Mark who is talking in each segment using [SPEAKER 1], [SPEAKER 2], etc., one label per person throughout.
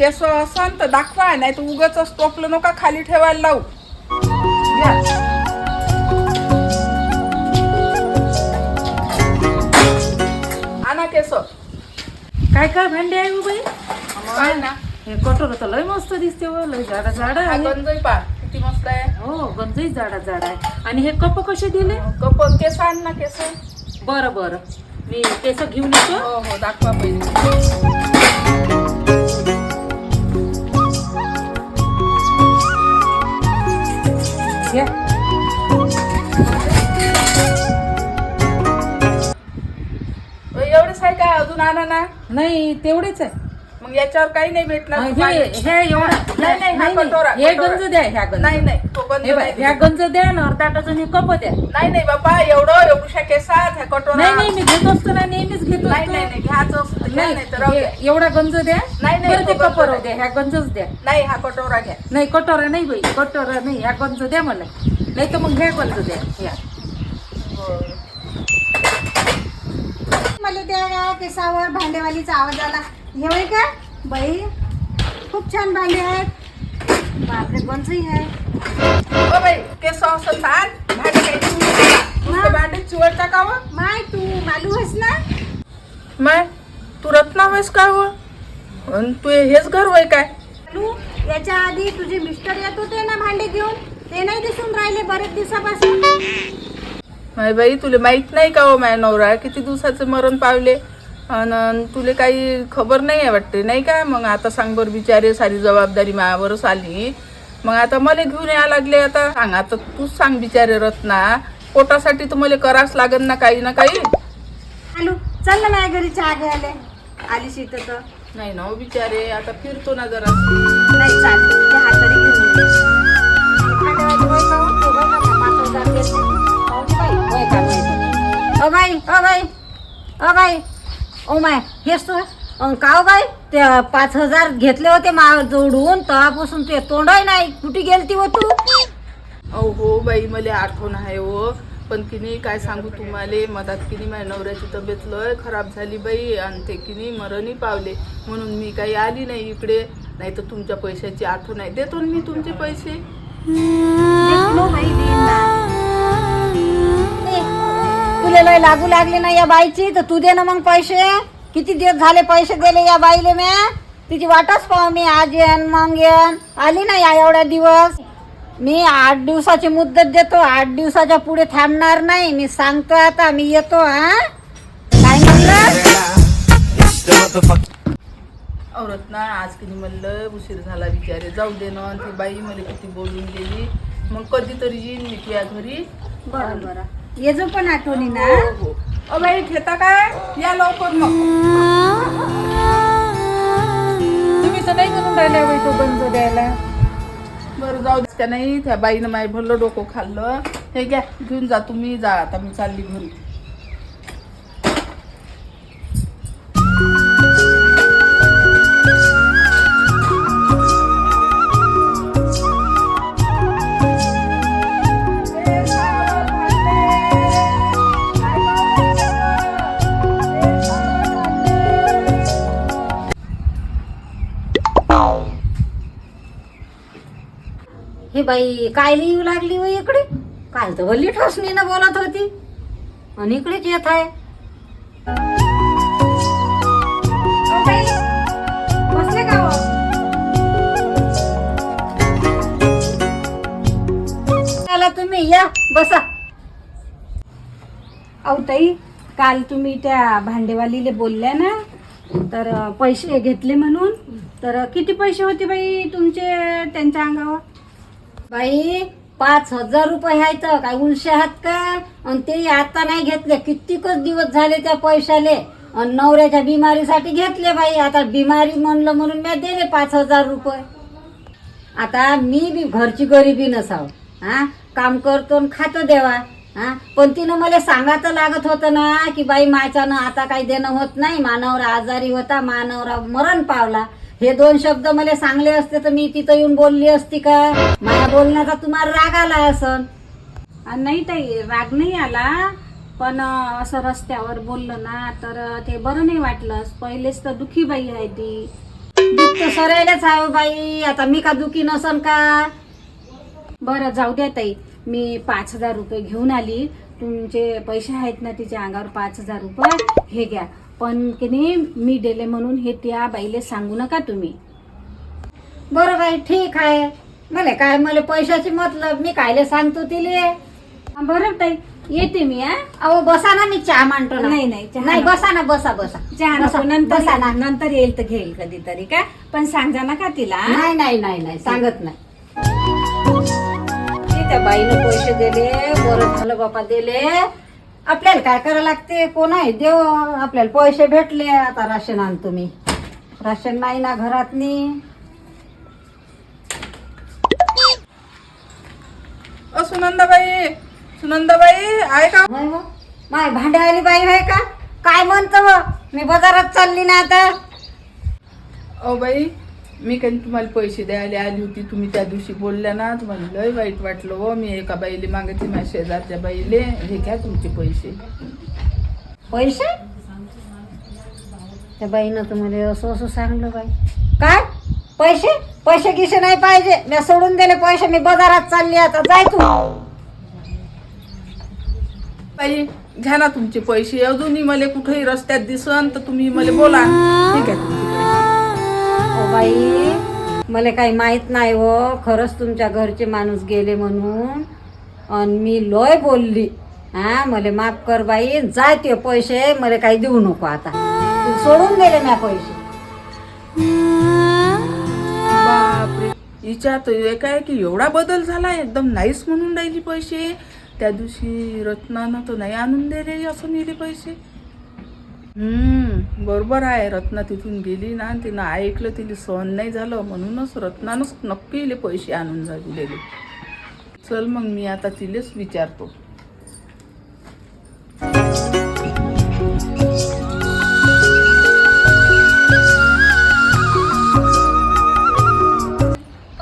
[SPEAKER 1] केस असन तर दाखवा, नाही तर उगाच टोपलं नका खाली ठेवायला लावू. घ्या. आणा केस.
[SPEAKER 2] काय काय भांडे आहे हो बाई?
[SPEAKER 1] काय ना
[SPEAKER 2] हे कटोर तर लय मस्त दिसते हो, लय जाडा जाडा
[SPEAKER 1] हा
[SPEAKER 2] आहे.
[SPEAKER 1] गंजही पा किती मस्त आहे.
[SPEAKER 2] हो गंजही जाडा जाडा आहे. आणि हे कप कसे दिले?
[SPEAKER 1] कप केस आण ना केस.
[SPEAKER 2] बरं बरं, मी केस घेऊन येतो.
[SPEAKER 1] हो हो दाखवा पहिले.
[SPEAKER 2] घ्या.
[SPEAKER 1] एवढंच आहे काय, अजून आणा ना.
[SPEAKER 2] नाही तेवढेच आहे.
[SPEAKER 1] मग याच्यावर काही नाही भेटणार
[SPEAKER 2] हे
[SPEAKER 1] तुम्हाला.
[SPEAKER 2] हे एवढं
[SPEAKER 1] नाही, नाही, हा कटोरा,
[SPEAKER 2] हे
[SPEAKER 1] कटोरा.
[SPEAKER 2] गंज द्या, ह्या गंज.
[SPEAKER 1] नाही नाही तो गंज
[SPEAKER 2] हे
[SPEAKER 1] नाही.
[SPEAKER 2] बाई, ह्या गंज द्या ना, अर्धा डझन हे कप द्या.
[SPEAKER 1] नाही नाही बाबा, एवढ्या केसात ह्या कटोरा.
[SPEAKER 2] नाही नाही, मी घेत असतो ना, नेहमीच घेतो.
[SPEAKER 1] नाही नाही नाही, घ्यायचं असतं तर घ्या, नाही तर राहू द्या.
[SPEAKER 2] एवढा गंज द्या.
[SPEAKER 1] नाही, नाही,
[SPEAKER 2] बरं ते
[SPEAKER 1] तो
[SPEAKER 2] कप
[SPEAKER 1] गंज
[SPEAKER 2] राहू द्या, ह्या गंजच द्या.
[SPEAKER 1] नाही हा कटोरा घ्या.
[SPEAKER 2] नाही कटोरा नाही बाई, कटोरा नाही, ह्या गंज द्या मला. नाही तर मग ह्या गंज द्या. ह्या
[SPEAKER 3] मला त्या केसावर भांडेवालीचा आवाज आला. हे होय का बाई, खूप छान भांडे आहेत. बापरे, गंजही आहे.
[SPEAKER 1] ओ बाई, केस असं ताण भांडे काही चिवडू नका. नुसतं भांडे चिवडता का हो?
[SPEAKER 3] माय तू मालू आहेस ना?
[SPEAKER 1] माय तू रत्ना आहेस काय हो? अन तू हेच घर होय काय?
[SPEAKER 3] मालू, याच्या आधी तुझे मिस्टर येत होते ना भांडे घेऊन, ते नाही दिसून राहिले बरेच दिवसापासून.
[SPEAKER 1] माय बाई, तुला माहित नाही का हो माझ्या नवरा किती दिवसाचे मरण पावले? आणि तुला काही खबर नाही आहे वाटते नाही का? मग आता सांग बरं, बिचारे सारी जबाबदारी मायावरच आली. मग आता मला घेऊन यायला लागले. आता सांग, आता तूच सांग बिचारे रत्ना, पोटासाठी तर मला करावंच लागेल ना काही ना काही.
[SPEAKER 3] मालू, चल ना माझ्या घरी चहा घ्यायला. आलीस इथं तर.
[SPEAKER 1] नाही ना हो बिचारे, आता फिरतो ना जरा.
[SPEAKER 3] नाही चाल, चहा तरी घेऊन ये. भांडेवाली होय का हो? ते बघ ना, 5,000 घेतले. हो की बाई? होय का, होय का? O by, O by, O by, oh my, हेच तू का हो बाई? ते 5,000 घेतले होते जोडून, तेव्हापासून ते तोंडही नाही. कुठे गेलती हो तू?
[SPEAKER 1] हो बाई, मला आठवण आहे हो. पण किनी काय सांगू तुम्हाला, मधात किनी माझ्या नवऱ्याची तब्येत लय खराब झाली बाई, आणि ते किनी मरणही पावले. म्हणून मी काही आली नाही इकडे. नाही तर तुमच्या पैशाची आठवण आहे. देतो ना मी तुमचे पैसे.
[SPEAKER 3] देतो बाई, देईन ना. तुला लय लागू लागले ना या बाईची, तर तू दे ना मग पैसे. किती दिवस झाले पैसे दिले या बाईले म्या. तिची वाटच पाहू मी, आज येन मग येन. आली ना या एवढ्या दिवस. मी 8 दिवसाची मुदत देतो, 8 दिवसाच्या पुढे थांबणार नाही. मी सांगतो आता, मी येतो. हा काय म्हणलं?
[SPEAKER 1] औरत ना, आज किनी म्हणलं उशीर झाला बिचारे, जाऊ दे ना. ते बाई मला किती बोलून गेली. मग कधीतरी येईन मी तुझ्या घरी.
[SPEAKER 3] बरं बरं, ये जो पण आठवणी ना.
[SPEAKER 1] हो. ओ बाई, घेता काय? या लवकर मग.
[SPEAKER 2] तुम्ही तर नाही म्हणून राहिल्या बाई तो गंज द्यायला.
[SPEAKER 1] बरं जाऊ द्या, नाही त्या बाईनं माझं भरलं डोकं खाल्लं. हे घ्या, घेऊन जा तुम्ही. जा आता, मी चालली घरी.
[SPEAKER 3] हे बाई काय येऊ लागली हो इकडे? काल तर वल्ली ठोसणीनं बोलत होती आणि इकडेच येत आहे. बसले का हो? चला तुम्ही या, बसा. अहो ताई, काल तुम्ही त्या भांडेवालीले बोलल्या ना, तर पैसे घेतले म्हणून. तर किती पैसे होते बाई तुमचे त्यांच्या अंगावर? बाई 5,000 रुपये आहेत. काय उलशे आहात का? आणि ते आता नाही घेतले, कितीकच दिवस झाले त्या पैशाले. आणि नवऱ्याच्या बिमारीसाठी घेतले बाई. आता बिमारी म्हणलं म्हणून मी दिले 5,000 रुपये. आता मी बी घरची गरिबी नसावं, हा काम करतो आणि खातो देवा. हा पण तिनं मला सांगायचं लागत होतं ना की बाई माझ्यानं आता काही देणं होत नाही. मानवरा आजारी होता, मानवरा मरण पावला. हे 2 शब्द मला सांगले असते तर मी तिथं येऊन बोलली असती का? माझ्या बोलण्याचा तुम्हाला राग आला असन?
[SPEAKER 4] नाही ताई, राग नाही आला, पण असं रस्त्यावर बोललं ना तर ते बरं नाही वाटलं. पहिलेच तर दुखी बाई आहे ती.
[SPEAKER 3] दुःख तर सरायलाच आहे हो बाई, आता मी का दुखी नसन का?
[SPEAKER 4] बरं जाऊ द्या ताई, मी 5,000 रुपये घेऊन आली. तुमचे पैसे आहेत ना तिच्या अंगावर 5,000 रुपये, हे घ्या. पण की नाही मी दिले म्हणून हे त्या बाईले सांगू नका तुम्ही.
[SPEAKER 3] बरं बाई ठीक आहे. मला काय, मला पैशाची मतलब, मी कायले सांगतो तिले.
[SPEAKER 4] बरं ताई, येते मी.
[SPEAKER 3] अहो बसा ना, मी चहा मांडतो ना.
[SPEAKER 4] नाही, चहा
[SPEAKER 3] नाही,
[SPEAKER 4] नको.
[SPEAKER 3] बसा ना, बसा बसा.
[SPEAKER 4] चहा नको,
[SPEAKER 3] बसा,
[SPEAKER 4] नंतर
[SPEAKER 3] बसा ना.
[SPEAKER 4] नंतर येईल तर घेईल कधीतरी का, पण सांगा नका तिला.
[SPEAKER 3] नाही नाही नाही नाही, सांगत नाही. ती त्या बाईने पैसे दिले, बरं झालं बापा दिले. आपल्याला काय करायला लागते, कोण आहे देव. आपल्याला पैसे भेटले, आता राशन आणतो मी. राशन नाही ना घरातनी.
[SPEAKER 1] सुनंदाबाई, सुनंदाबाई आहे का?
[SPEAKER 3] होय हो. माय भांड्यावाली बाई आहे का? काय म्हणतो हो? मी बाजारात चालली ना आता.
[SPEAKER 1] अहो बाई, मी काही तुम्हाला पैसे द्यायला आली होती. तुम्ही त्या दिवशी बोलल्या ना, तुम्हाला लय वाईट वाटलं हो. मी एका बाईले मागते, माझ्या शेजारच्या बाईले, हे घ्या तुमचे पैसे.
[SPEAKER 3] पैसे? त्या बाईनं तुम्हाला असं असं सांगलं बाई. काय पैसे? पैसे गिसे नाही पाहिजे, मी सोडून दिले पैसे. मी बाजारात चालली आता, जाय तू.
[SPEAKER 1] बाई घ्या ना तुमचे पैसे. अजूनही मला कुठेही रस्त्यात दिसन तर तुम्ही मला बोला. ठीक आहे तुमचे पैसे.
[SPEAKER 3] ओ बाई, मला काही माहित नाही हो, खरंच तुमच्या घरचे माणूस गेले म्हणून. आणि मी लय बोलली. हा, मला माफ कर बाई. जाय ते पैसे, मला काही देऊ नको आता. तू सोडून दिले ना पैसे.
[SPEAKER 1] बापरे, हिच्यात एक आहे की एवढा बदल झाला, एकदम नाहीच म्हणून राहिली पैसे. त्या दिवशी रत्नानं तर नाही आणून दिले असं नेले पैसे. बरोबर आहे. रत्ना तिथून गेली ना, तिनं ऐकलं, तिला सहन नाही झालं, म्हणूनच रत्नानंच नक्की इले पैसे आणून दिलेले. चल मग मी आता तिलेच विचारतो.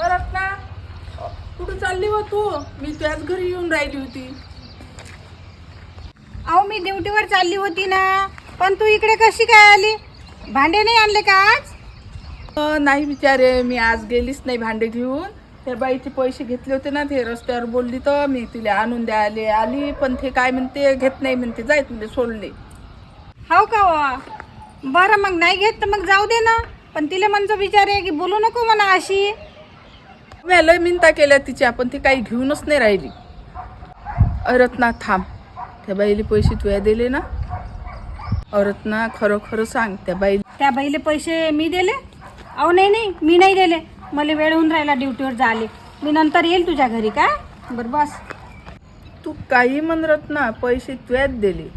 [SPEAKER 1] रत्ना, कुठं चालली हो तू? मी त्याच घरी येऊन राहिली होती.
[SPEAKER 2] अहो मी ड्युटीवर चालली होती ना, पण तू इकडे कशी काय आली? भांडे नाही आणले का आज?
[SPEAKER 1] नाही विचारे, मी आज गेलीच नाही भांडे घेऊन. त्या बाईचे पैसे घेतले होते ना, ते रस्त्यावर बोलली तर मी तिला आणून द्यायला आली. पण ते काय म्हणते, घेत नाही म्हणते. जाय तुला सोडले.
[SPEAKER 2] हो का वा? बरं मग नाही घेत तर मग जाऊ दे ना. पण तिला म्हणजे विचारे की बोलू नको म्हणा अशी.
[SPEAKER 1] मी लय मिनता केल्या तिच्या, पण ती काही घेऊनच नाही राहिली. रत्ना थांब, त्या बाईले पैसे तुया दिले ना? रत्ना खरं खरं सांग, त्या
[SPEAKER 2] बाईले पैसे मी दिले? अहो नाही, मी नाही दिले. मला वेळ होऊन राहिला ड्युटीवर जाले. मी नंतर येईल तुझ्या घरी. का बरं बस.
[SPEAKER 1] तू काही म्हण रत्ना, पैसे तुयाच दिले.